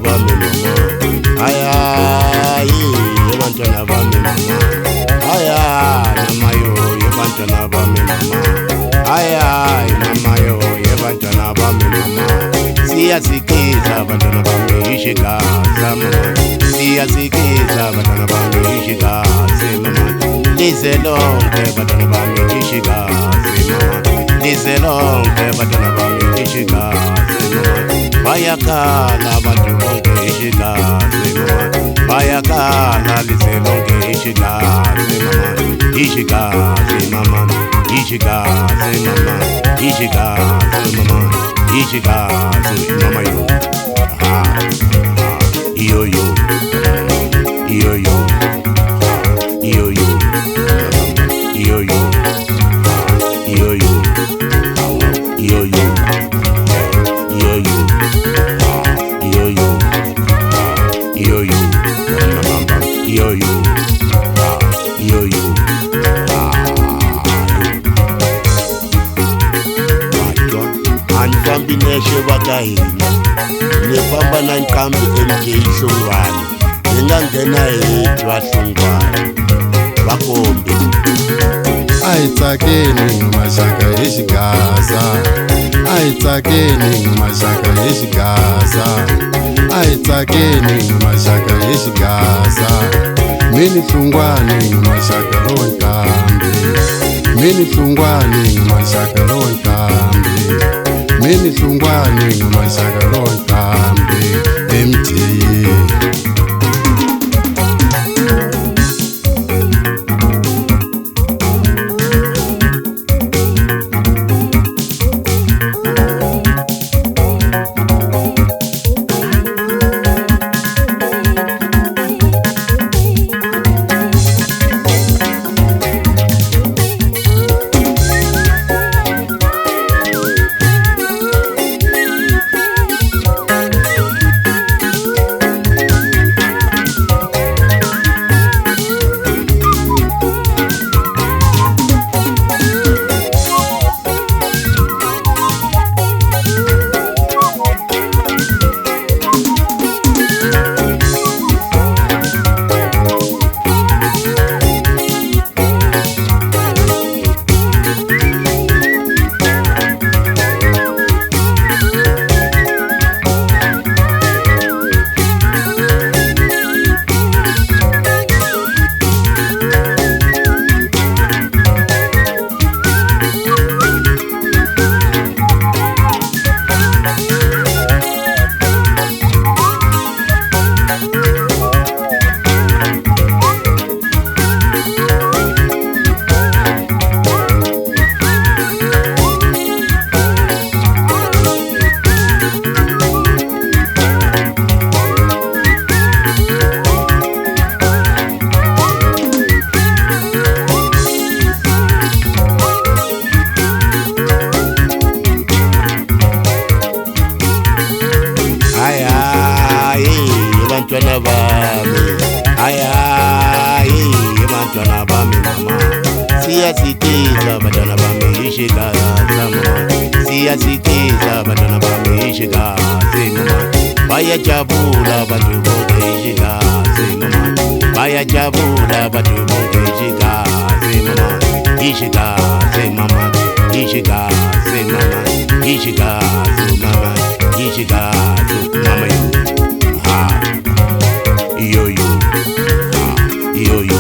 bami mama. Aya, yebantwana bami mama. Aya, mama yo, yebantwana bami mama. Aya, mama yo, yebantwana bami mama. Siyasikiza bantwana bami ishikaza mama. Siyasikiza bantwana bami ishikaze mama. Lize lonke bantwana bami ishikaze mama. Lize lonke bantwana bami ishikaze mama. Bayakhala bantu bonke ishikaze mama. Bayakhala lize lonke ishikaze mama. Ishikaze mama. Ishikaze mama. Ishikaze mama. Ishikaze mama yo. Yo yo. Yo yo. Yo yo. Yo yo. Yo yo. Yo yo. Yo yo. Yo yo. Yo yo. Yo yo. Yo yo. Anifambi neshe bakahina nefamba nankambi MK Hlongwane ngingangena hethu wahlongwane bakombe ayitsakeni ngumashaka exigaza ayitsakeni ngumashaka exigaza ayitsakeni ngumashaka exigaza mini Hlongwane ngumashaka lonkambi mini Hlongwane ngumashaka lonkambi mini Hlongwane ngumashaka lonkambi MT bantwana bami aya bantwana bami mama siyasikiza bantwana bami ishikaza mama siyasikiza bantwana bami ishikaze mama bayajabula bantu bonke ishikaze mama bayajabula bantu bonke ishikaze mama ishikaze mama ishikaze mama ishikaze mama ishikaze mama yo yo yo yo yo